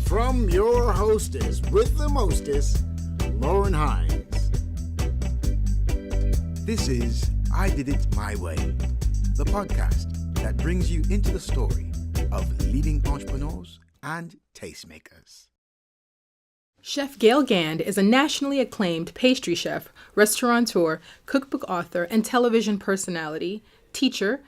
from your hostess with the mostest, Lauren Hines. This is I Did It My Way, the podcast that brings you into the story of leading entrepreneurs and tastemakers. Chef Gale Gand is a nationally acclaimed pastry chef, restaurateur, cookbook author, and television personality, teacher,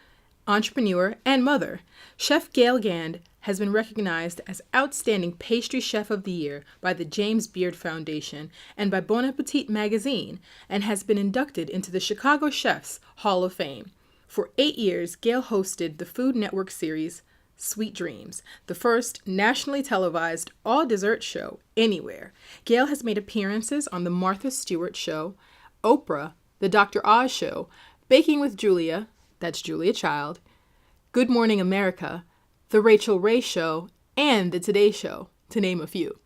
entrepreneur, and mother. Chef Gale Gand has been recognized as Outstanding Pastry Chef of the Year by the James Beard Foundation and by Bon Appetit magazine, and has been inducted into the Chicago Chefs Hall of Fame. For 8 years, Gale hosted the Food Network series Sweet Dreams, the first nationally televised all-dessert show anywhere. Gale has made appearances on The Martha Stewart Show, Oprah, The Dr. Oz Show, Baking with Julia, that's Julia Child, Good Morning America, The Rachel Ray Show, and The Today Show, to name a few.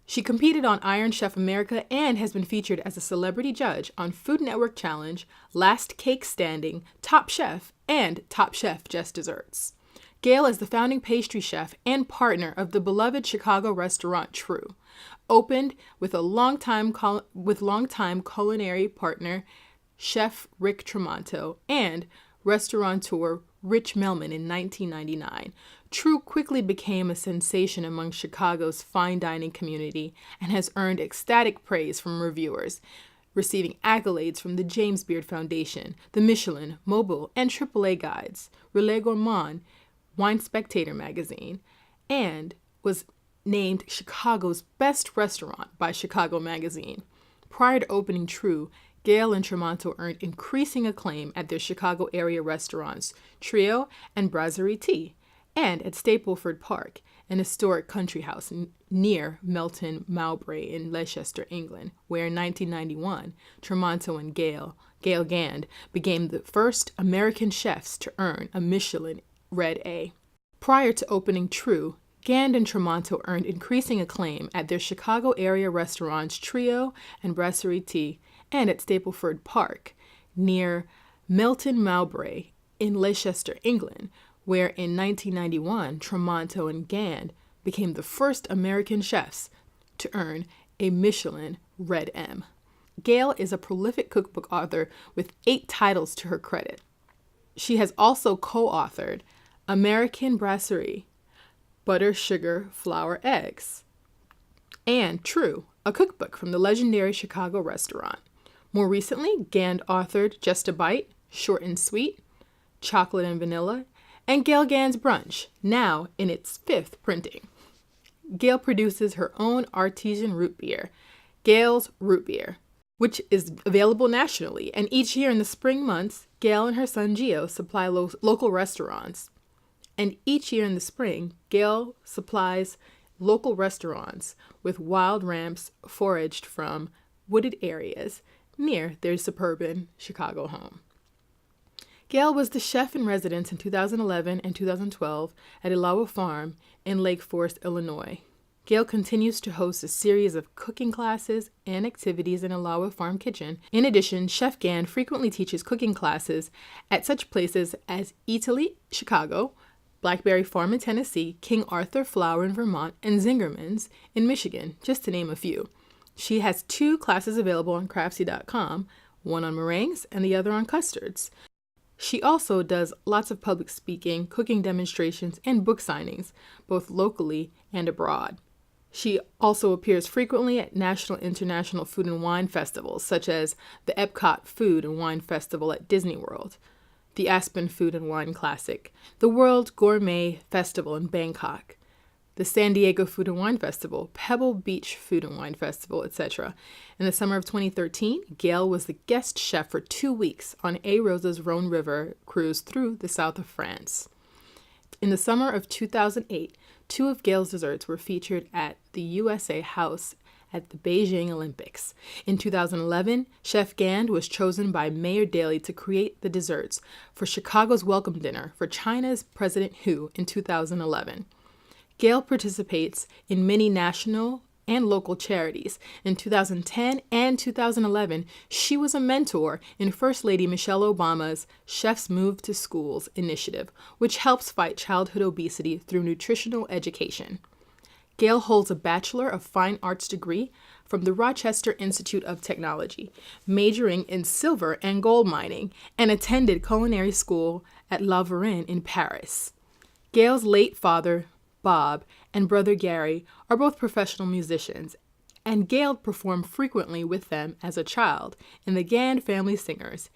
She competed on Iron Chef America and has been featured as a celebrity judge on Food Network Challenge, Last Cake Standing, Top Chef, and Top Chef Just Desserts. Gale is the founding pastry chef and partner of the beloved Chicago restaurant Tru, opened with longtime culinary partner Chef Rick Tremonto and restaurateur Rich Melman in 1999. Tru quickly became a sensation among Chicago's fine dining community and has earned ecstatic praise from reviewers, receiving accolades from the James Beard Foundation, the Michelin, Mobile, and AAA guides, Relais Gourmand, Wine Spectator magazine, and was named Chicago's best restaurant by Chicago magazine. Prior to opening Tru, Gale and Tremonto earned increasing acclaim at their Chicago area restaurants, Trio and Brasserie T, and at Stapleford Park, an historic country house near Melton Mowbray in Leicester, England, where in 1991, Tremonto and Gale Gand became the first American chefs to earn a Michelin Red A. Prior to opening Tru, Gand and Tremonto earned increasing acclaim at their Chicago area restaurants Trio and Brasserie T and at Stapleford Park near Melton Mowbray in Leicester, England, where in 1991 Tremonto and Gand became the first American chefs to earn a Michelin Red M. Gale is a prolific cookbook author with 8 titles to her credit. She has also co-authored American Brasserie, Butter, Sugar, Flour, Eggs, and Tru, a cookbook from the legendary Chicago restaurant. More recently, Gand authored Just a Bite, Short and Sweet, Chocolate and Vanilla, and Gale Gand's Brunch, now in its 5th printing. Gale produces her own artesian root beer, Gale's Root Beer, which is available nationally, and each year in the spring months, Gale and her son Gio supply local restaurants. And each year in the spring, Gale supplies local restaurants with wild ramps foraged from wooded areas near their suburban Chicago home. Gale was the chef in residence in 2011 and 2012 at Ilawa Farm in Lake Forest, Illinois. Gale continues to host a series of cooking classes and activities in Ilawa Farm Kitchen. In addition, Chef Gand frequently teaches cooking classes at such places as Italy, Chicago, Blackberry Farm in Tennessee, King Arthur Flour in Vermont, and Zingerman's in Michigan, just to name a few. She has 2 classes available on Craftsy.com, one on meringues and the other on custards. She also does lots of public speaking, cooking demonstrations, and book signings, both locally and abroad. She also appears frequently at national and international food and wine festivals, such as the Epcot Food and Wine Festival at Disney World, the Aspen Food and Wine Classic, the World Gourmet Festival in Bangkok, the San Diego Food and Wine Festival, Pebble Beach Food and Wine Festival, etc. In the summer of 2013, Gale was the guest chef for 2 weeks on A. Rosa's Rhone River cruise through the south of France. In the summer of 2008, 2 of Gale's desserts were featured at the USA House at the Beijing Olympics. In 2011, Chef Gand was chosen by Mayor Daley to create the desserts for Chicago's welcome dinner for China's President Hu in 2011. Gale participates in many national and local charities. In 2010 and 2011, she was a mentor in First Lady Michelle Obama's Chefs Move to Schools initiative, which helps fight childhood obesity through nutritional education. Gale holds a Bachelor of Fine Arts degree from the Rochester Institute of Technology, majoring in silver and gold mining, and attended culinary school at La Varenne in Paris. Gale's late father, Bob, and brother Gary are both professional musicians, and Gale performed frequently with them as a child in the Gand Family Singers,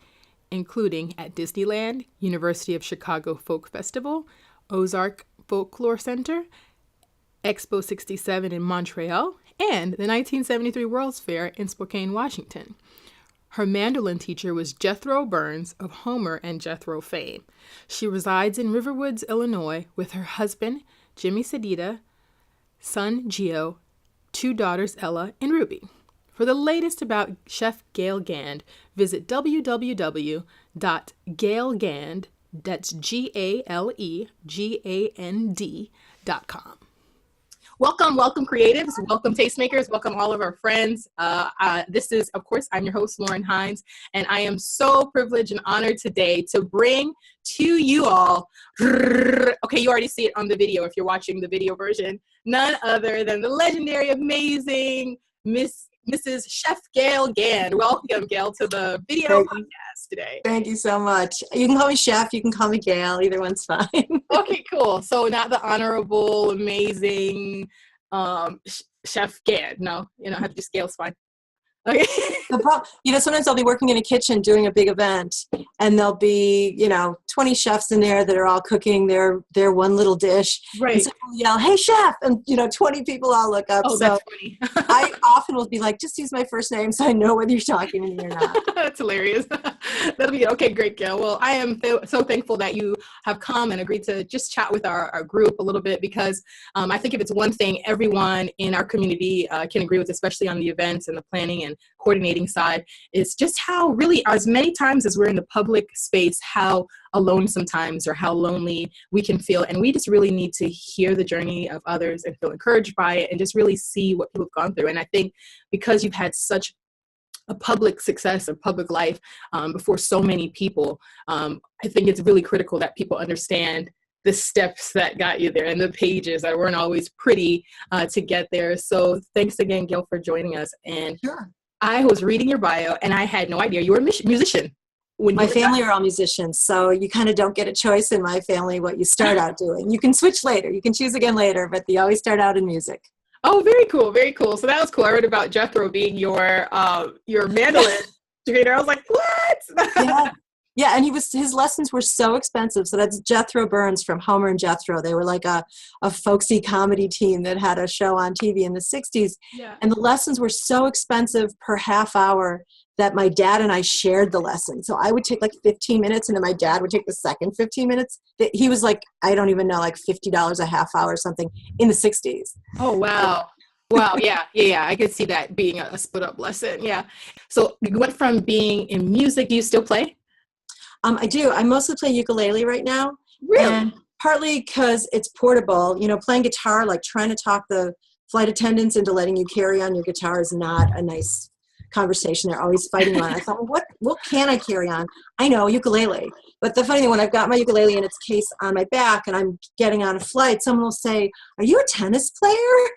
including at Disneyland, University of Chicago Folk Festival, Ozark Folklore Center, Expo 67 in Montreal, and the 1973 World's Fair in Spokane, Washington. Her mandolin teacher was Jethro Burns of Homer and Jethro fame. She resides in Riverwoods, Illinois, with her husband, Jimmy Sedita, son Gio, 2 daughters, Ella and Ruby. For the latest about Chef Gale Gand, visit www.galegand, that's GALEGAND.com. Welcome, creatives. Welcome, tastemakers. Welcome, all of our friends. This is, of course, I'm your host, Lauren Hines, and I am so privileged and honored today to bring to you all, okay, you already see it on the video if you're watching the video version, none other than the legendary, amazing Mrs. Chef Gale Gand. Welcome, Gale, to the video podcast today. Thank you so much. You can call me Chef, you can call me Gale, either one's fine. Okay, cool. So not the honorable, amazing Chef Gand. No, you don't have to do Gale's fine. Okay. Sometimes I'll be working in a kitchen doing a big event, and there'll be, 20 chefs in there that are all cooking their one little dish. Right. And so I'll yell, "Hey, chef!" And 20 people all look up. Oh, so that's funny. I often will be like, just use my first name so I know whether you're talking to me or not. That's hilarious. That'll be okay. Great, Gale. Well, I am so thankful that you have come and agreed to just chat with our group a little bit, because I think if it's one thing everyone in our community can agree with, especially on the events and the planning and coordinating side, is just how really, as many times as we're in the public space, how alone sometimes or how lonely we can feel. And we just really need to hear the journey of others and feel encouraged by it and just really see what people have gone through. And I think because you've had such a public success, a public life before so many people, I think it's really critical that people understand the steps that got you there and the pages that weren't always pretty to get there. So thanks again, Gale, for joining us. And Sure. I was reading your bio and I had no idea you were a musician. My family are all musicians, so you kind of don't get a choice in my family what you start out doing. You can switch later, you can choose again later, but you always start out in music. Oh, very cool, very cool. So that was cool. I read about Jethro being your mandolin trainer. I was like, what? Yeah, and his lessons were so expensive. So that's Jethro Burns from Homer and Jethro. They were like a folksy comedy team that had a show on TV in the 60s. Yeah. And the lessons were so expensive per half hour that my dad and I shared the lesson. So I would take like 15 minutes and then my dad would take the second 15 minutes. He was like, I don't even know, like $50 a half hour or something in the 60s. Oh, wow. Wow. Yeah. I could see that being a split up lesson. Yeah. So you went from being in music. Do you still play? I do. I mostly play ukulele right now. Really? And partly because it's portable. Playing guitar, like trying to talk the flight attendants into letting you carry on your guitar is not a nice conversation. They're always fighting on. I thought, well, what can I carry on? I know, ukulele. But the funny thing, when I've got my ukulele in its case on my back and I'm getting on a flight, someone will say, "Are you a tennis player?"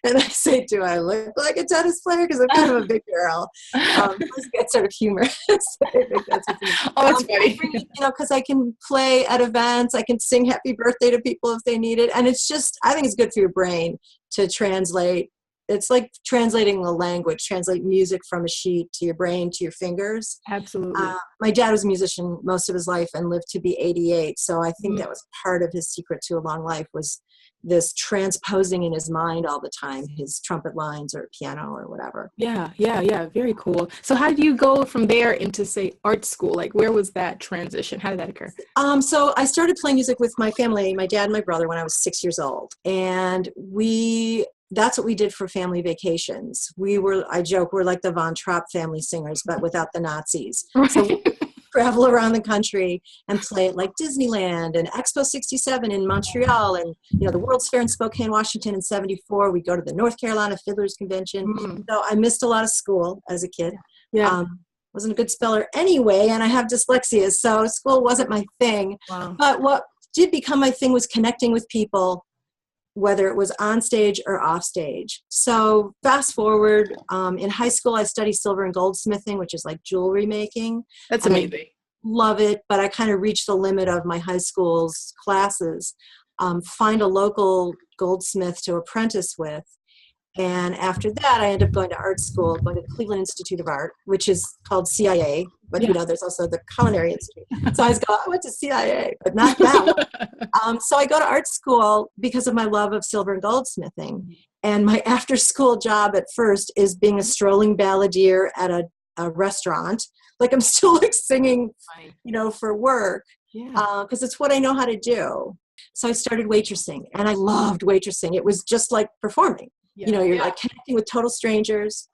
And I say, "Do I look like a tennis player?" Because I'm kind of a big girl. It's get sort of humorous. I think that's funny. Because I can play at events. I can sing happy birthday to people if they need it. And it's just, I think it's good for your brain to translate. It's like translating a language, translate music from a sheet to your brain, to your fingers. Absolutely. My dad was a musician most of his life and lived to be 88. So I think that was part of his secret to a long life, was this transposing in his mind all the time, his trumpet lines or piano or whatever. Yeah. Very cool. So how did you go from there into, say, art school? Like, where was that transition? How did that occur? So I started playing music with my family, my dad and my brother, when I was 6 years old. And that's what we did for family vacations. I joke, we're like the Von Trapp family singers, but without the Nazis. Right. So we travel around the country and play at like Disneyland and Expo 67 in Montreal and, the World's Fair in Spokane, Washington in 74. We go to the North Carolina Fiddlers Convention. Mm. So I missed a lot of school as a kid. Yeah. Wasn't a good speller anyway, and I have dyslexia, so school wasn't my thing. Wow. But what did become my thing was connecting with people whether it was on stage or off stage. So fast forward, in high school, I studied silver and goldsmithing, which is like jewelry making. That's And amazing. I love it, but I kind of reached the limit of my high school's classes. Find a local goldsmith to apprentice with. And after that, I ended up going to art school, going to Cleveland Institute of Art, which is called CIA. But, there's also the Culinary Institute. So I went to CIA, but not that one. So I go to art school because of my love of silver and goldsmithing. And my after-school job at first is being a strolling balladeer at a restaurant. Like I'm still like singing, for work, because it's what I know how to do. So I started waitressing, and I loved waitressing. It was just like performing. You're like connecting with total strangers.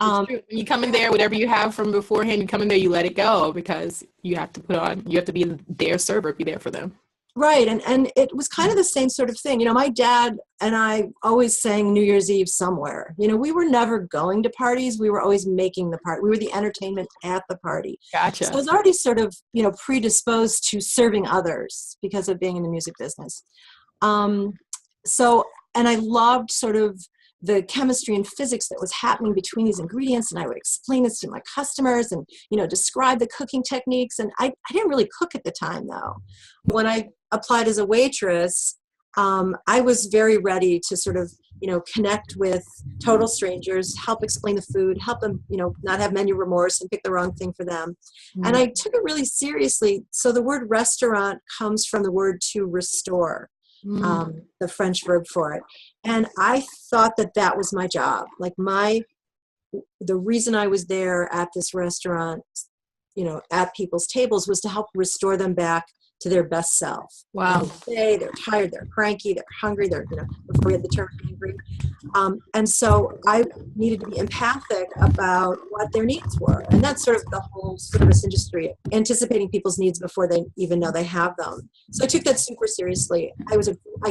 You come in there, whatever you have from beforehand, you come in there, you let it go, because you have to be their server, be there for them. Right. And it was kind of the same sort of thing. My dad and I always sang New Year's Eve somewhere. We were never going to parties. We were always making the party. We were the entertainment at the party. Gotcha. So I was already sort of, predisposed to serving others because of being in the music business. And I loved sort of the chemistry and physics that was happening between these ingredients. And I would explain this to my customers and, describe the cooking techniques. And I didn't really cook at the time, though. When I applied as a waitress, I was very ready to sort of, connect with total strangers, help explain the food, help them, not have menu remorse and pick the wrong thing for them. Mm-hmm. And I took it really seriously. So the word restaurant comes from the word to restore. The French verb for it. And I thought that was my job. Like the reason I was there at this restaurant, at people's tables, was to help restore them back to their best self. Wow. They're tired, they're cranky, they're hungry, before we had the term hungry. And so I needed to be empathic about what their needs were. And that's sort of the whole service industry, anticipating people's needs before they even know they have them. So I took that super seriously. I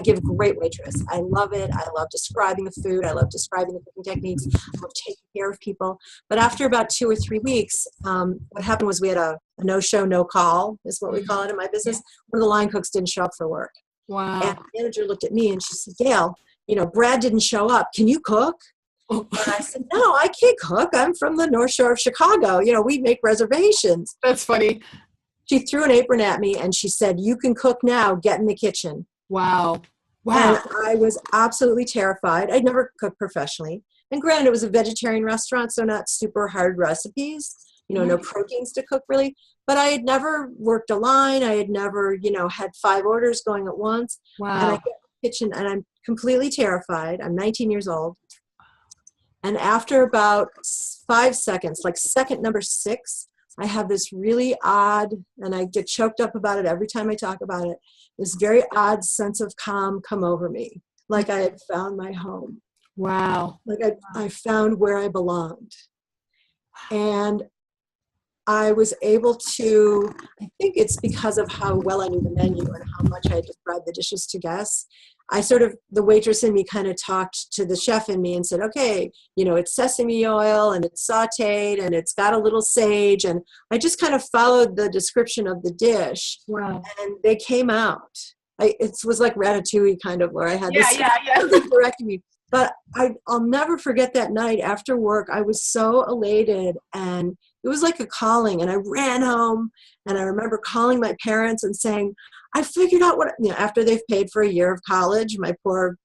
give great waitress. I love it. I love describing the food. I love describing the cooking techniques. I love taking care of people. But after about 2 or 3 weeks, what happened was we had a no-show, no-call is what we call it in my business. One of the line cooks didn't show up for work. Wow. And the manager looked at me and she said, Gale, Brad didn't show up. Can you cook? And I said, no, I can't cook. I'm from the North Shore of Chicago. We make reservations. That's funny. She threw an apron at me and she said, you can cook now. Get in the kitchen. Wow. And I was absolutely terrified. I'd never cooked professionally. And granted, it was a vegetarian restaurant, so not super hard recipes. No proteins to cook really. But I had never worked a line. I had never, had 5 orders going at once. Wow. And I get in the kitchen and I'm completely terrified. I'm 19 years old. And after about 5 seconds, like second number 6, I have this really odd, and I get choked up about it every time I talk about it, this very odd sense of calm come over me. Like I had found my home. Wow. Like I found where I belonged. And I was able to, I think it's because of how well I knew the menu and how much I described the dishes to guests. The waitress in me kind of talked to the chef in me and said, okay, it's sesame oil and it's sauteed and it's got a little sage. And I just kind of followed the description of the dish. Wow. And they came out. It was like Ratatouille kind of, where I had this correcting me. But I'll never forget that night after work. I was so elated, and it was like a calling. And I ran home, and I remember calling my parents and saying, I figured out what, after they've paid for a year of college, my poor,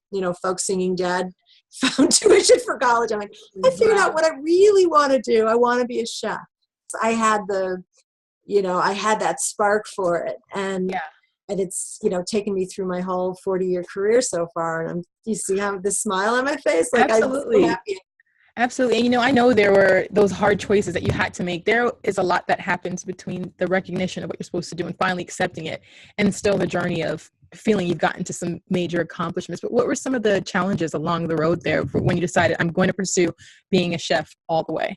folk singing dad found tuition for college. I'm like, I figured out what I really want to do. I want to be a chef. So I had I had that spark for it. And it's, taken me through my whole 40-year career so far. And you see how this smile on my face? Like, absolutely. I'm so happy. Absolutely. And, I know there were those hard choices that you had to make. There is a lot that happens between the recognition of what you're supposed to do and finally accepting it, and still the journey of feeling you've gotten to some major accomplishments. But what were some of the challenges along the road there when you decided, I'm going to pursue being a chef all the way?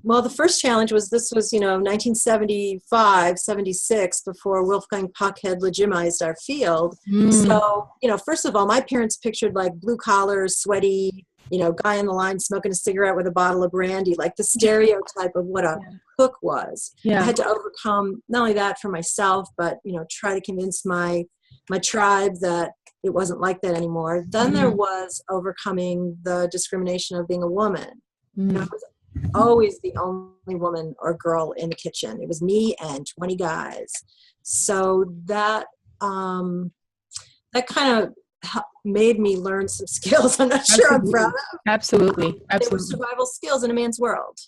Well, the first challenge was, 1975, 76, before Wolfgang Puck had legitimized our field. So, first of all, my parents pictured like blue collar, sweaty, guy in the line smoking a cigarette with a bottle of brandy, like the stereotype of what a cook was. I had to overcome not only that for myself, but, try to convince my tribe that, it wasn't like that anymore. Then there was overcoming the discrimination of being a woman. And I was always the only woman or girl in the kitchen. It was me and 20 guys. So that that kind of made me learn some skills I'm not sure I'm proud of. Absolutely. They were survival skills in a man's world.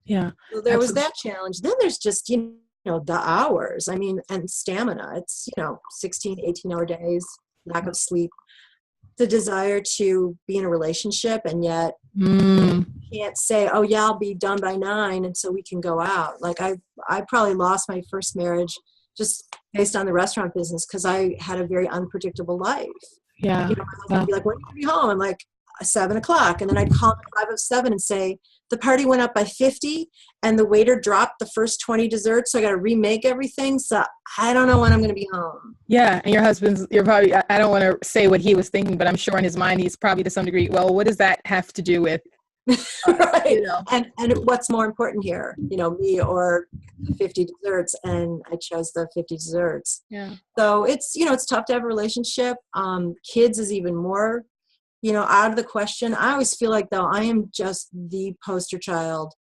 Yeah. So there was that challenge. Then there's just, you know, the hours. I mean, and stamina. It's, you know, 16, 18-hour days, lack of sleep, the desire to be in a relationship, and yet you can't say, oh yeah, I'll be done by 9 and so we can go out. Like I probably lost my first marriage just based on the restaurant business because I had a very unpredictable life. Yeah. You know, my husband would be like, when are you going to be home? I'm like, 7 o'clock. And then I'd call him at 5 of 7 and say, the party went up by 50 and the waiter dropped the first 20 desserts. So I got to remake everything. So I don't know when I'm going to be home. Yeah. And you're probably, I don't want to say what he was thinking, but I'm sure in his mind, he's probably to some degree, well, what does that have to do with? Right. You know? And what's more important here, you know, me or 50 desserts? And I chose the 50 desserts. Yeah. So it's, you know, it's tough to have a relationship. Kids is even more, you know, out of the question. I always feel like, though, I am just the poster child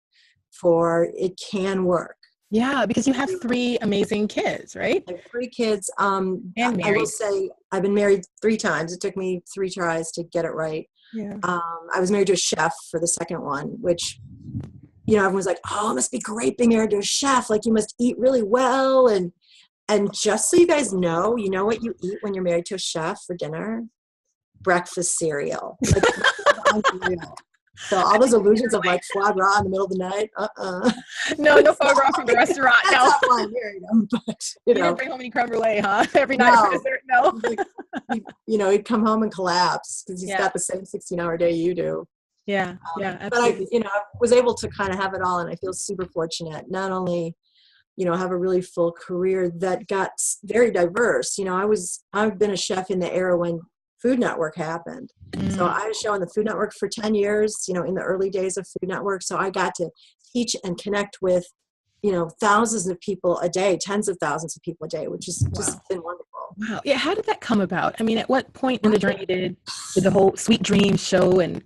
for it can work. Yeah, because you have 3 amazing kids, right? I have 3 kids. And married. I will say I've been married 3 times. It took me 3 tries to get it right. Yeah. I was married to a chef for the second one, which, you know, everyone's like, oh, it must be great being married to a chef. Like, you must eat really well. And just so you guys know, you know what you eat when you're married to a chef for dinner? Breakfast cereal. Like, unreal. So all those illusions of like foie gras in the middle of the night, No foie gras from the restaurant. That's No. not why I married him, but You didn't bring home any creme brulee, huh? Every night for dessert? No. You know, he'd come home and collapse because he's Yeah. got the same 16-hour day you do. Yeah. Yeah. But I, Absolutely. you know, I was able to kind of have it all, and I feel super fortunate. Not only, you know, have a really full career that got very diverse. You know, I've been a chef in the era when Food Network happened. So I was showing the Food Network for 10 years, you know, in the early days of Food Network. So I got to teach and connect with, you know, thousands of people a day, tens of thousands of people a day, which is just been wonderful. Wow. Yeah. How did that come about? I mean, at what point in the journey did the whole Sweet Dreams show and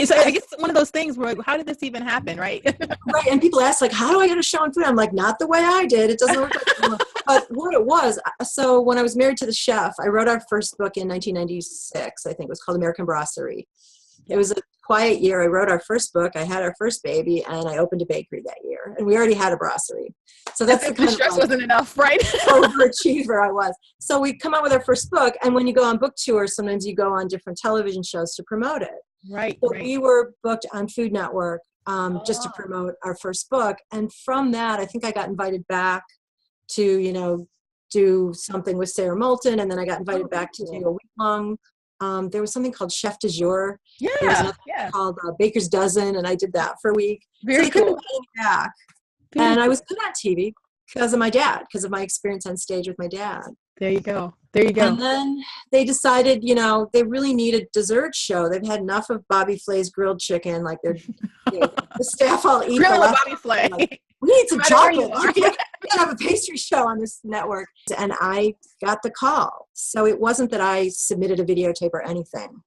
so I guess one of those things where, how did this even happen, right? Right. And people ask, like, how do I get a show on food? I'm like, not the way I did. It doesn't work like that. But what it was, so when I was married to the chef, I wrote our first book in 1996, I think it was called American Brasserie. It was a quiet year. I wrote our first book. I had our first baby, and I opened a bakery that year. And we already had a brasserie. So that's the kind stress of like, wasn't enough, right? overachiever I was. So we come out with our first book, and when you go on book tours, sometimes you go on different television shows to promote it. Right. So we were booked on Food Network just to promote our first book. And from that, I think I got invited back to, you know, do something with Sarah Moulton. And then I got invited back to do a week-long. There was something called Chef du Jour. Yeah. There was another called Baker's Dozen, and I did that for a week. Very so they cool. kept inviting me back. And I was good on TV because of my dad, because of my experience on stage with my dad. There you go. There you go. And then they decided, you know, they really need a dessert show. They've had enough of Bobby Flay's grilled chicken. Like they're, you know, the staff all eat the left. Bobby Flay. Like, we need some chocolate. Right. We can't have a pastry show on this network. And I got the call. So it wasn't that I submitted a videotape or anything.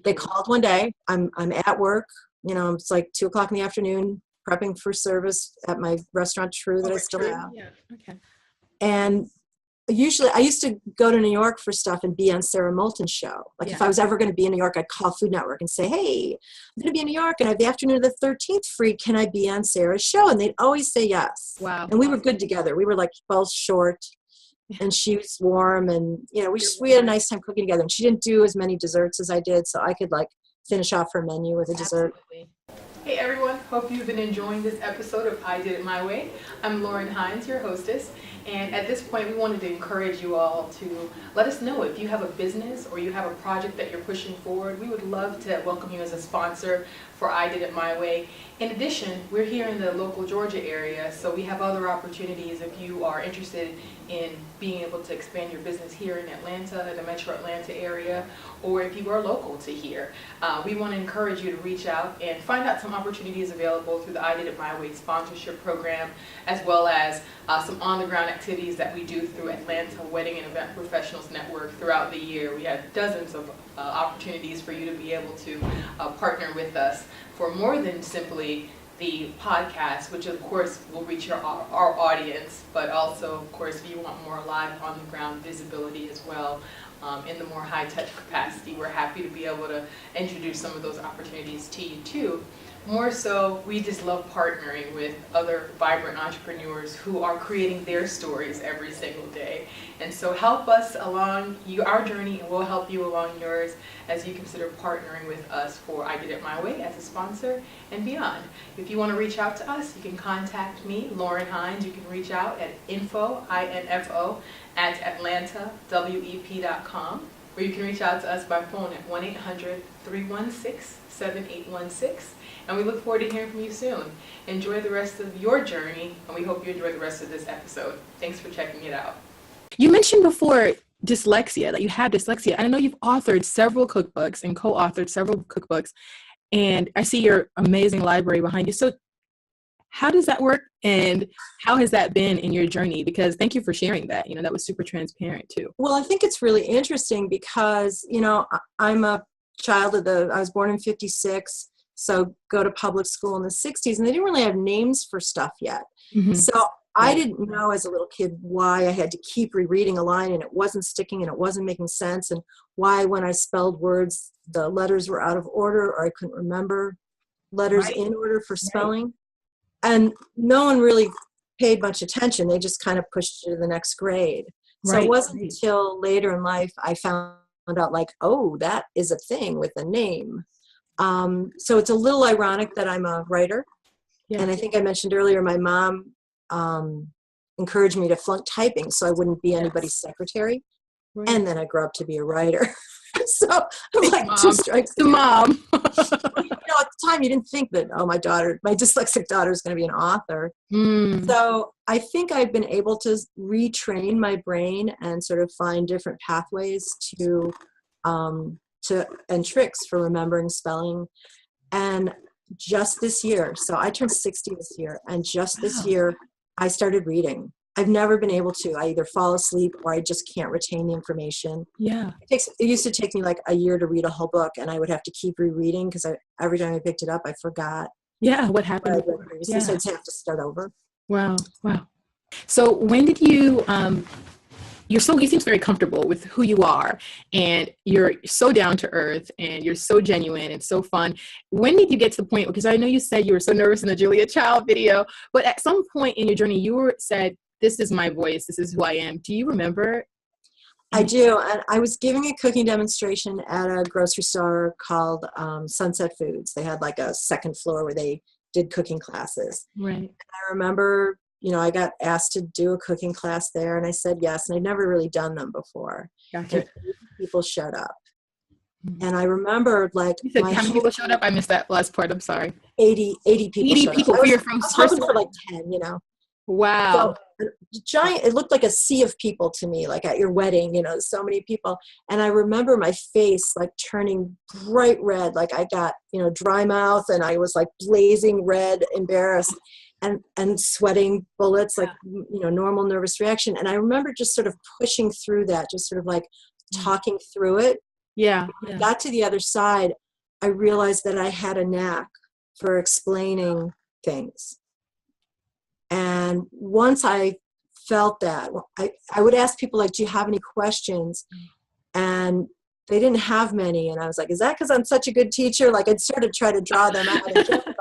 They called one day. I'm at work. You know, it's like 2:00 in the afternoon, prepping for service at my restauranteur that I still have. Yeah. Okay. And usually I used to go to New York for stuff and be on Sarah Moulton's show. Like if I was ever going to be in New York, I'd call Food Network and say, hey, I'm going to be in New York and I have the afternoon of the 13th free. Can I be on Sarah's show? And they'd always say yes. Wow. And we were good together. We were like both short and she was warm. And, you know, we had a nice time cooking together. And she didn't do as many desserts as I did. So I could like finish off her menu with a dessert. Absolutely. Hey everyone, hope you've been enjoying this episode of I Did It My Way. I'm Lauren Hines, your hostess, and at this point we wanted to encourage you all to let us know if you have a business or you have a project that you're pushing forward. We would love to welcome you as a sponsor for I Did It My Way. In addition, we're here in the local Georgia area, so we have other opportunities if you are interested in being able to expand your business here in Atlanta, the metro Atlanta area, or if you are local to here. We want to encourage you to reach out and find out some opportunities available through the I Did It My Way sponsorship program, as well as some on-the-ground activities that we do through Atlanta Wedding and Event Professionals Network throughout the year. We have dozens of opportunities for you to be able to partner with us for more than simply the podcast, which of course will reach our audience, but also, of course, if you want more live on-the-ground visibility as well, in the more high-touch capacity, we're happy to be able to introduce some of those opportunities to you too. More so, we just love partnering with other vibrant entrepreneurs who are creating their stories every single day. And so help us along our journey, and we'll help you along yours as you consider partnering with us for I Did It My Way as a sponsor and beyond. If you want to reach out to us, you can contact me, Lauren Hines. You can reach out at info, I-N-F-O, at AtlantaWEP.com, or you can reach out to us by phone at 1-800-316-7816. And we look forward to hearing from you soon. Enjoy the rest of your journey, and we hope you enjoy the rest of this episode. Thanks for checking it out. You mentioned before dyslexia, that you have dyslexia. I know you've authored several cookbooks and co-authored several cookbooks, and I see your amazing library behind you. So how does that work, and how has that been in your journey? Because thank you for sharing that. That was super transparent too. Well, I think it's really interesting because, I'm a child I was born in 56. So go to public school in the 60s, and they didn't really have names for stuff yet. Mm-hmm. So I didn't know as a little kid why I had to keep rereading a line and it wasn't sticking and it wasn't making sense, and why when I spelled words, the letters were out of order, or I couldn't remember letters in order for spelling. Right. And no one really paid much attention. They just kind of pushed you to the next grade. So it wasn't until later in life I found out, like, oh, that is a thing with a name. So it's a little ironic that I'm a writer. Yeah. And I think I mentioned earlier, my mom encouraged me to flunk typing so I wouldn't be anybody's secretary. Right. And then I grew up to be a writer. So I'm like, mom. 2 strikes. The mom. At the time you didn't think that, my dyslexic daughter is going to be an author. Mm. So I think I've been able to retrain my brain and sort of find different pathways to and tricks for remembering spelling. And just this year, so I turned 60 this year, and just this year I started reading. I've never been able to. I either fall asleep or I just can't retain the information. Yeah. It used to take me like a year to read a whole book, and I would have to keep rereading because every time I picked it up, I forgot. Yeah, what happened? So I'd have to start over. Wow. So when did you, you seem very comfortable with who you are, and you're so down to earth, and you're so genuine and so fun. When did you get to the point, because I know you said you were so nervous in the Julia Child video, but at some point in your journey, you said, this is my voice, this is who I am. Do you remember? I do. And I was giving a cooking demonstration at a grocery store called Sunset Foods. They had like a second floor where they did cooking classes. Right. And I remember, I got asked to do a cooking class there, and I said yes, and I'd never really done them before. Gotcha. And people showed up. And I remember, like, you said how many people showed up? I missed that last part. I'm sorry. 80 people. 80 people. I was hoping for like 10, Wow. So, giant. It looked like a sea of people to me, like at your wedding, so many people. And I remember my face like turning bright red, like I got, dry mouth, and I was like blazing red, embarrassed, and sweating bullets, like, normal nervous reaction. And I remember just sort of pushing through that, just sort of like talking through it. Yeah. When I got to the other side, I realized that I had a knack for explaining things. And once I felt that, I would ask people, like, do you have any questions? And they didn't have many. And I was like, is that because I'm such a good teacher? Like, I'd sort of try to draw them out and joke about it.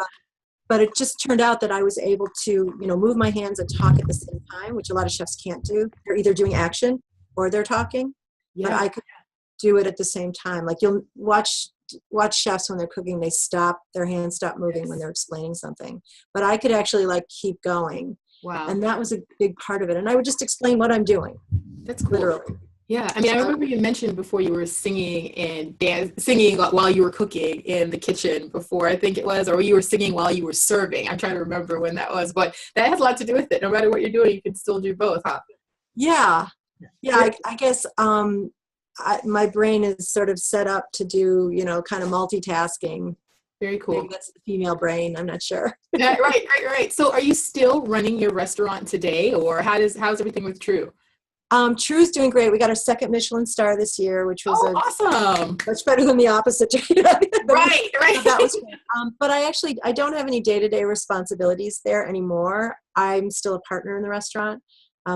But it just turned out that I was able to, move my hands and talk at the same time, which a lot of chefs can't do. They're either doing action or they're talking. Yeah. But I could do it at the same time. Like, you'll watch chefs when they're cooking, their hands stop moving when they're explaining something. But I could actually like keep going. Wow. And that was a big part of it. And I would just explain what I'm doing. That's cool. Literally. Yeah. I mean, I remember you mentioned before you were singing while you were cooking in the kitchen before, I think it was, or you were singing while you were serving. I'm trying to remember when that was, but that has a lot to do with it. No matter what you're doing, you can still do both, huh? Yeah. Yeah. I guess, my brain is sort of set up to do, kind of multitasking. Very cool. Maybe that's the female brain. I'm not sure. Yeah, right. So are you still running your restaurant today, or how's everything with True? True's doing great. We got our second Michelin star this year, which was awesome. much better than the opposite. Right. That was great. But I don't have any day-to-day responsibilities there anymore. I'm still a partner in the restaurant.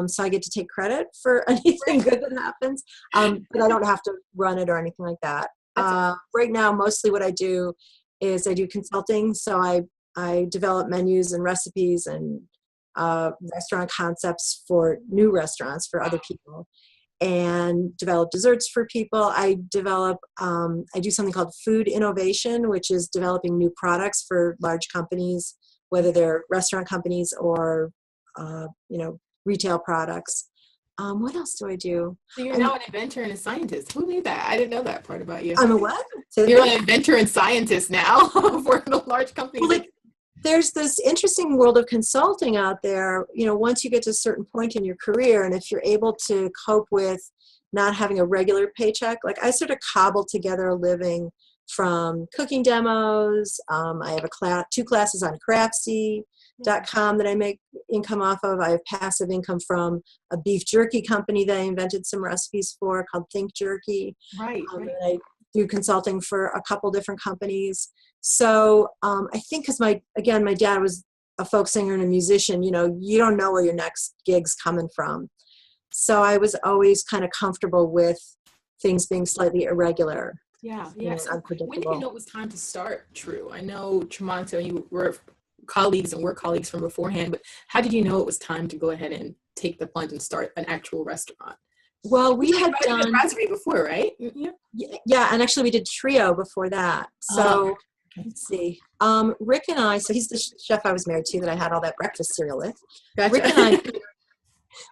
So I get to take credit for anything good that happens. But I don't have to run it or anything like that. Right now, mostly what I do is I do consulting. So I develop menus and recipes and restaurant concepts for new restaurants for other people, and develop desserts for people. I do something called food innovation, which is developing new products for large companies, whether they're restaurant companies or retail products. What else do I do? So you're now an inventor and a scientist. Who knew that? I didn't know that part about you. I'm a what? You're an inventor and scientist now for the large companies. Well, there's this interesting world of consulting out there. Once you get to a certain point in your career, and if you're able to cope with not having a regular paycheck, like I sort of cobbled together a living from cooking demos. I have 2 classes on Craftsy.com that I make income off of. I have passive income from a beef jerky company that I invented some recipes for called Think Jerky. Right. And I do consulting for a couple different companies. So I think because my dad was a folk singer and a musician, you don't know where your next gig's coming from. So I was always kind of comfortable with things being slightly irregular. Yeah. So unpredictable. When did you know it was time to start True? I know Tremonto and you were colleagues and work colleagues from beforehand, but how did you know it was time to go ahead and take the plunge and start an actual restaurant? Well, we had done Brasserie before, right? Yeah, and actually we did Trio before that. So let's see. Rick and I, so he's the chef I was married to that I had all that breakfast cereal with. Gotcha. Rick and I,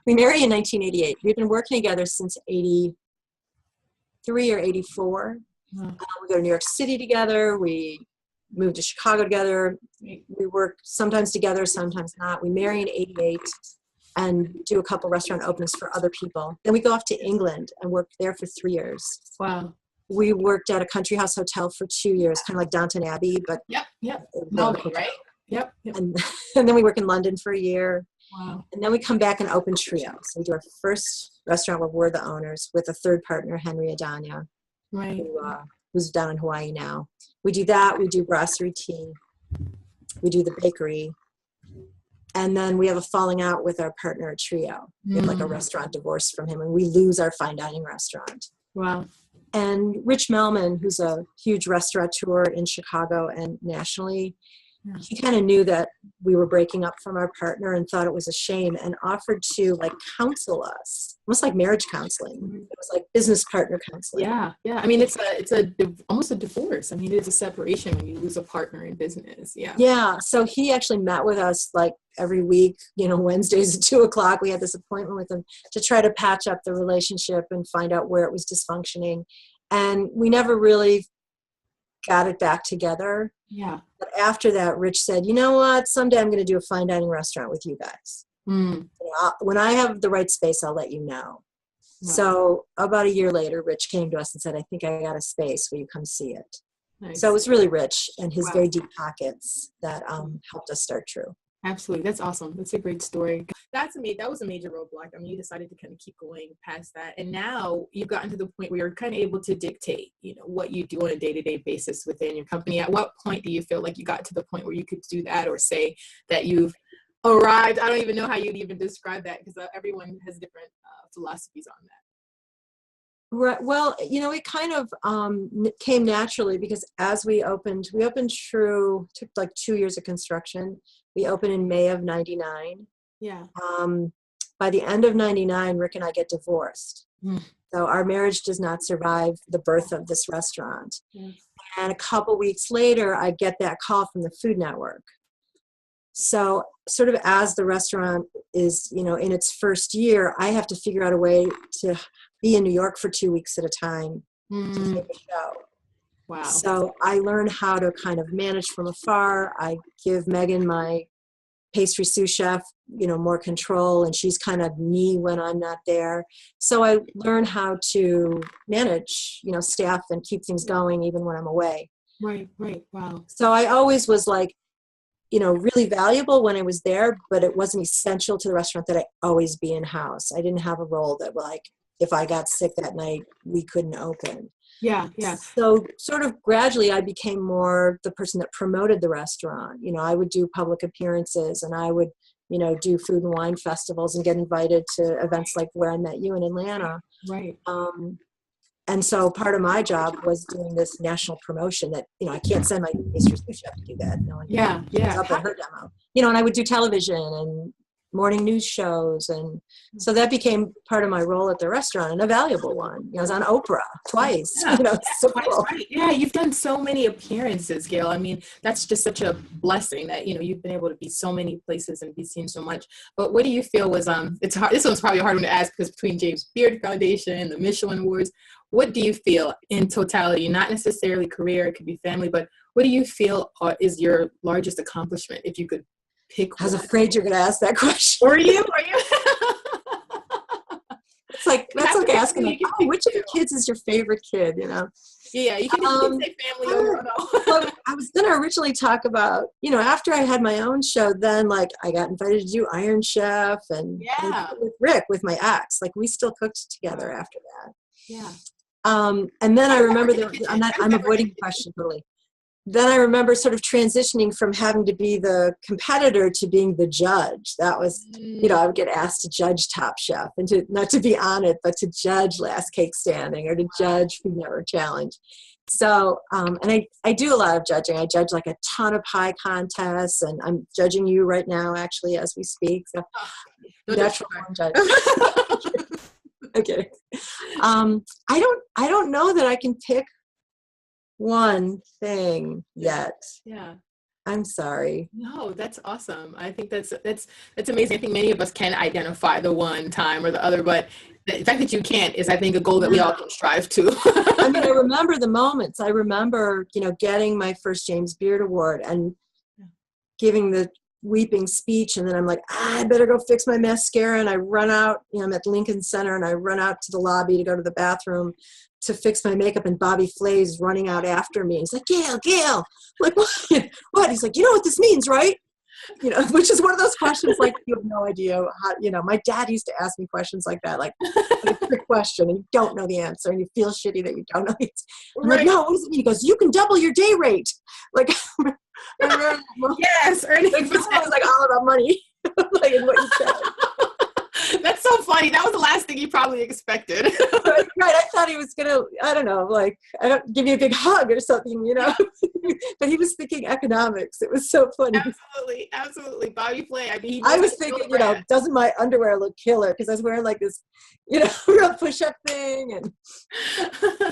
we married in 1988. We've been working together since 83 or 84. We go to New York City together. We moved to Chicago together. We work sometimes together, sometimes not. We marry in 88 and do a couple restaurant openings for other people. Then we go off to England and work there for 3 years. Wow. We worked at a country house hotel for 2 years, kind of like Downton Abbey, but Yep. Melbourne, right? Yep. And then we work in London for a year. Wow. And then we come back and open Trio. So we do our first restaurant where we're the owners with a third partner, Henry Adanya, Right. who's down in Hawaii now. We do that. We do brasserie tea. We do the bakery. And then we have a falling out with our partner at Trio. We have like a restaurant divorce from him, and we lose our fine dining restaurant. Wow. And Rich Melman, who's a huge restaurateur in Chicago and nationally, he kind of knew that we were breaking up from our partner and thought it was a shame and offered to like counsel us, almost like marriage counseling. It was like business partner counseling. Yeah. I mean, it's almost a divorce. I mean, it's a separation when you lose a partner in business. Yeah. Yeah. So he actually met with us like every week, Wednesdays at 2:00. We had this appointment with him to try to patch up the relationship and find out where it was dysfunctioning. And we never really got it back together. Yeah. But after that, Rich said, you know what? Someday I'm going to do a fine dining restaurant with you guys. When I have the right space, I'll let you know. Wow. So about a year later, Rich came to us and said, I think I got a space. Will you come see it? Nice. So it was really Rich and his very deep pockets that helped us start True. Absolutely. That's awesome. That's a great story. That was a major roadblock. I mean, you decided to kind of keep going past that. And now you've gotten to the point where you're kind of able to dictate, what you do on a day-to-day basis within your company. At what point do you feel like you got to the point where you could do that, or say that you've arrived? I don't even know how you'd even describe that, because everyone has different philosophies on that. Right. Well, it kind of came naturally, because as we opened True, took like 2 years of construction. We opened in May of 99. Yeah. By the end of 99, Rick and I get divorced. So our marriage does not survive the birth of this restaurant. And a couple weeks later, I get that call from the Food Network. So sort of as the restaurant is, in its first year, I have to figure out a way to be in New York for 2 weeks at a time to take a show. Wow. So I learned how to kind of manage from afar. I give Megan, my pastry sous chef, more control, and she's kind of me when I'm not there. So I learned how to manage, staff and keep things going even when I'm away. Right. Wow. So I always was like, really valuable when I was there, but it wasn't essential to the restaurant that I always be in house. I didn't have a role that like, if I got sick that night, we couldn't open. Yeah. So sort of gradually I became more the person that promoted the restaurant. I would do public appearances, and I would, do food and wine festivals and get invited to events like Where I Met You in Atlanta. Right. And so part of my job was doing this national promotion that, I can't send my pastry sous chef to do that. No one shows up at her demo. And I would do television and morning news shows. And so that became part of my role at the restaurant, and a valuable one. I was on Oprah twice. So Twice, cool. right. Yeah, you've done so many appearances, Gail. I mean, that's just such a blessing that, you've been able to be so many places and be seen so much. But what do you feel was, it's hard, this one's probably a hard one to ask, because between James Beard Foundation, the Michelin Awards, what do you feel in totality, not necessarily career, it could be family, but what do you feel is your largest accomplishment, if you could pick I was one? afraid you're going to ask that question. Were you? It's like, that's like asking, like, which of your kids is your favorite kid, Yeah, you can say family over. Well, I was going to originally talk about, after I had my own show, then like I got invited to do Iron Chef and with Rick, with my ex, like we still cooked together after that. Yeah. And then I remember I'm avoiding the question totally. Then I remember sort of transitioning from having to be the competitor to being the judge. That was, I would get asked to judge Top Chef, and not to be on it, but to judge Last Cake Standing or to judge Food Network Challenge. So, and I do a lot of judging. I judge like a ton of pie contests, and I'm judging you right now, actually, as we speak. So, natural born judge. Okay. I don't know that I can pick one thing yet. Yeah. I'm sorry. No, that's awesome. I think that's amazing. I think many of us can identify the one time or the other, but the fact that you can't is, I think, a goal that we all can strive to. I mean, I remember the moments. I remember, getting my first James Beard Award and giving the weeping speech, and then I'm like, I better go fix my mascara, and I run out. I'm at Lincoln Center, and I run out to the lobby to go to the bathroom to fix my makeup, and Bobby Flay's running out after me. He's like, Gail, like, what? He's like, you know what this means, right? Which is one of those questions, like, you have no idea how, my dad used to ask me questions like that, like a quick question, and you don't know the answer, and you feel shitty that you don't know the answer. I'm like, no, what does it mean? He goes, you can double your day rate. Like, yes, earning it was like all about money, like in what you said. That's so funny. That was the last thing you probably expected. Right. I thought he was gonna, I don't know, like, I don't give you a big hug or something, But he was thinking economics. It was so funny. Absolutely. Bobby Flay. I mean, I was thinking, doesn't my underwear look killer? Because I was wearing like this, real push-up thing and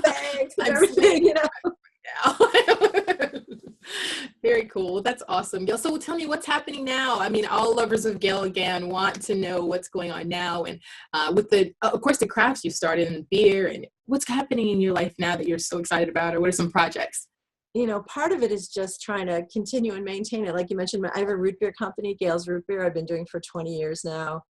bangs and everything, Very cool. That's awesome. Gail, so tell me, what's happening now? I mean, all lovers of Gale Gand want to know what's going on now, and with of course, the crafts you started in beer, and what's happening in your life now that you're so excited about, or what are some projects? Part of it is just trying to continue and maintain it. Like you mentioned, I have a root beer company, Gale's Root Beer. I've been doing for 20 years now.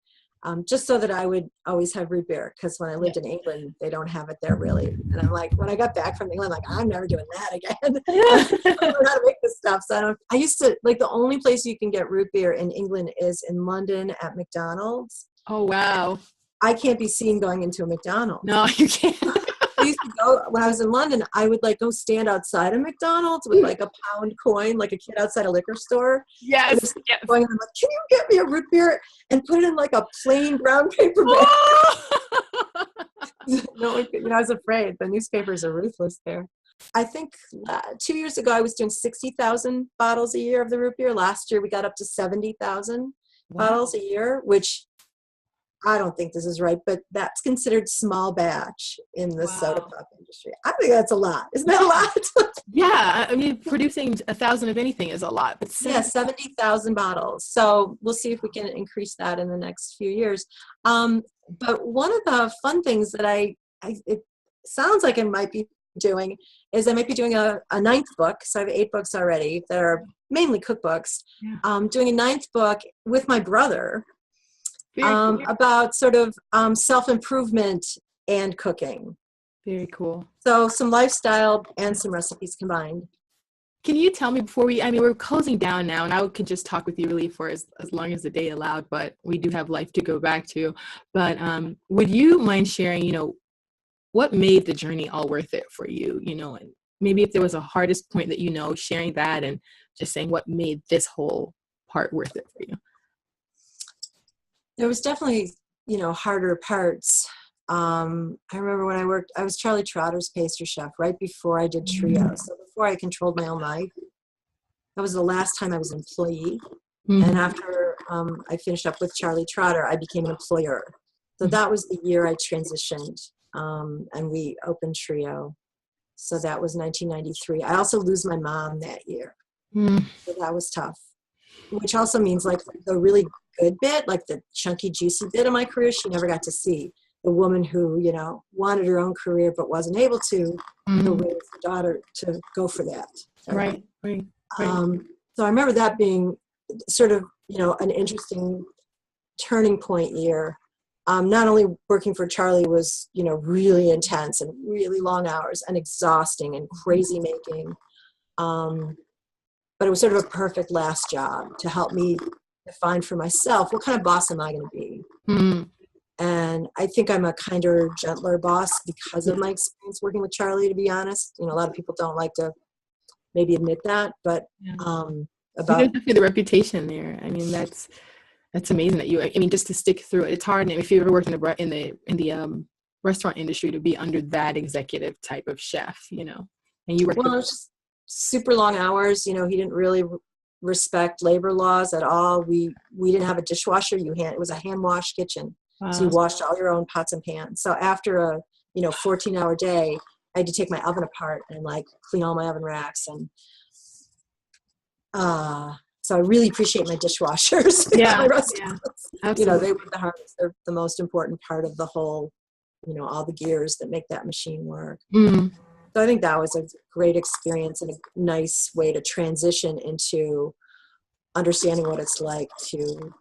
Just so that I would always have root beer, because when I lived in England, they don't have it there really. And I'm like, when I got back from England, I'm never doing that again. I don't know how to make this stuff. So I used to, like, the only place you can get root beer in England is in London at McDonald's. Oh, wow. I can't be seen going into a McDonald's. No, you can't. I used to go, when I was in London, I would like go stand outside of McDonald's with like a pound coin, like a kid outside a liquor store. Yes. Going, I'm like, can you get me a root beer and put it in like a plain brown paper bag? No one, I was afraid. The newspapers are ruthless there. I think 2 years ago, I was doing 60,000 bottles a year of the root beer. Last year, we got up to 70,000 bottles a year, which I don't think this is right, but that's considered small batch in the soda pop industry. I think that's a lot. Isn't that a lot? Yeah. I mean, producing 1,000 of anything is a lot. But 70,000 bottles. So we'll see if we can increase that in the next few years. But one of the fun things that it sounds like I might be doing is I might be doing a ninth book. So I have 8 books already that are mainly cookbooks. Doing a ninth book with my brother. About sort of self-improvement and cooking. Very cool. So some lifestyle and some recipes combined. Can you tell me before we're closing down now, and I could just talk with you really for as long as the day allowed, but we do have life to go back to. But would you mind sharing, what made the journey all worth it for you, and maybe if there was a hardest point that, sharing that and just saying what made this whole part worth it for you? There was definitely, harder parts. I remember when I was Charlie Trotter's pastry chef right before I did Trio. So before I controlled my own life, that was the last time I was an employee. And after I finished up with Charlie Trotter, I became an employer. So that was the year I transitioned, and we opened Trio. So that was 1993. I also lose my mom that year. So that was tough, which also means like the really good bit, like the chunky, juicy bit of my career, she never got to see. The woman who, wanted her own career but wasn't able to, raise the daughter to go for that. Right. So I remember that being sort of, an interesting turning point year. Not only working for Charlie was, really intense and really long hours and exhausting and crazy making, but it was sort of a perfect last job to help me define for myself, what kind of boss am I going to be? And I think I'm a kinder, gentler boss because of my experience working with Charlie, to be honest. A lot of people don't like to maybe admit that, but there's definitely the reputation there. I mean, that's amazing that just to stick through it. It's hard. And if you ever worked in the restaurant industry, to be under that executive type of chef, and you worked. Well, it was just super long hours. He didn't really respect labor laws at all. We didn't have a dishwasher. It was a hand wash kitchen. Wow. So you washed all your own pots and pans. So after a 14-hour day, I had to take my oven apart and like clean all my oven racks. And so I really appreciate my dishwashers. Yeah, they were the hardest. They're the most important part of the whole, all the gears that make that machine work. So I think that was a great experience and a nice way to transition into understanding what it's like to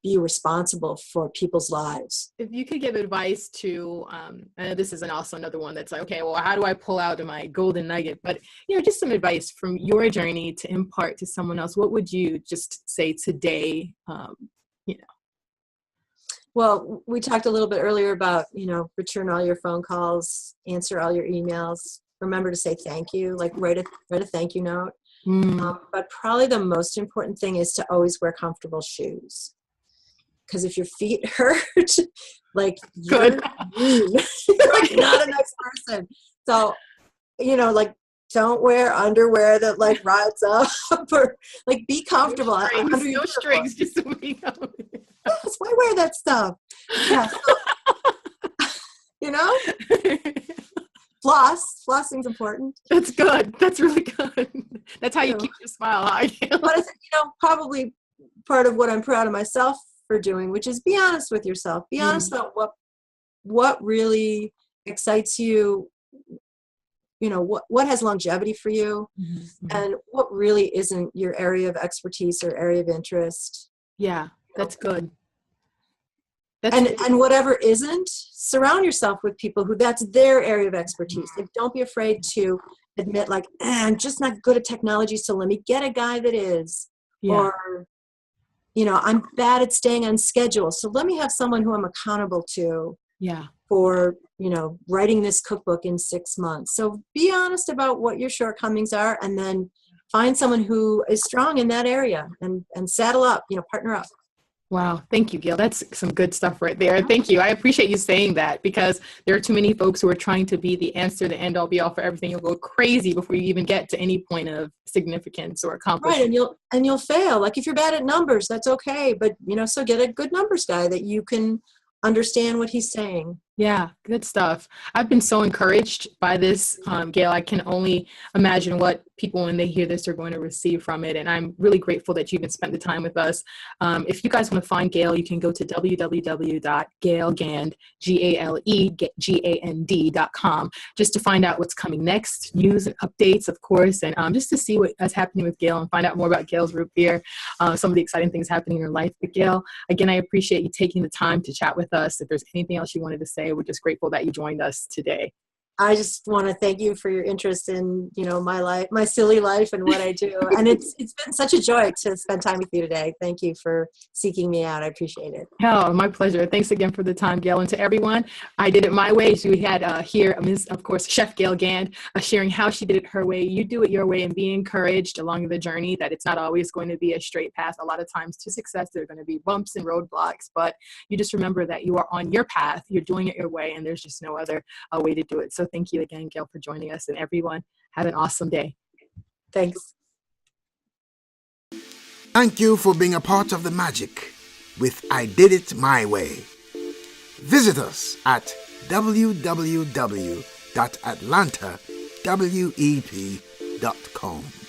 be responsible for people's lives. If you could give advice to, and this is also another one that's like, okay, well, how do I pull out my golden nugget? But, just some advice from your journey to impart to someone else. What would you just say today, Well, we talked a little bit earlier about, return all your phone calls, answer all your emails, remember to say thank you, like write a thank you note. But probably the most important thing is to always wear comfortable shoes. Because if your feet hurt, like you're mean. Like not a nice person. So, like don't wear underwear that like rides up or like be comfortable. No strings, just so we know. Yes, why wear that stuff? Yeah. So, flossing's important. That's good. That's really good. That's how you keep your smile high. But I think, probably part of what I'm proud of myself for doing, which is be honest with yourself. Be honest about what really excites you. What has longevity for you, and what really isn't your area of expertise or area of interest. Yeah, that's good. And whatever isn't, surround yourself with people who that's their area of expertise. Like, don't be afraid to admit, like, I'm just not good at technology, so let me get a guy that is. Yeah. Or, I'm bad at staying on schedule, so let me have someone who I'm accountable to. Yeah. For, writing this cookbook in 6 months. So be honest about what your shortcomings are, and then find someone who is strong in that area and saddle up, partner up. Wow. Thank you, Gale. That's some good stuff right there. Thank you. I appreciate you saying that, because there are too many folks who are trying to be the answer, the end all be all for everything. You'll go crazy before you even get to any point of significance or accomplishment. Right. And you'll fail. Like if you're bad at numbers, that's okay. But, so get a good numbers guy that you can understand what he's saying. Yeah, good stuff. I've been so encouraged by this, Gale. I can only imagine what people, when they hear this, are going to receive from it. And I'm really grateful that you even spent the time with us. If you guys want to find Gale, you can go to www.galegand, GALEGAND.com, just to find out what's coming next, news and updates, of course, and just to see what's happening with Gale and find out more about Gale's root beer, some of the exciting things happening in your life. But Gale, again, I appreciate you taking the time to chat with us. If there's anything else you wanted to say, we're just grateful that you joined us today. I just want to thank you for your interest in, my life, my silly life and what I do. And it's been such a joy to spend time with you today. Thank you for seeking me out. I appreciate it. Oh, my pleasure. Thanks again for the time, Gail. And to everyone, I did it my way. So we had here, of course, Chef Gale Gand, sharing how she did it her way. You do it your way, and be encouraged along the journey that it's not always going to be a straight path. A lot of times to success, there are going to be bumps and roadblocks, but you just remember that you are on your path. You're doing it your way, and there's just no other way to do it. So thank you again, Gail, for joining us, and everyone, have an awesome day. Thanks. Thank you for being a part of the magic with I Did It My Way. Visit us at www.AtlantaWEP.com.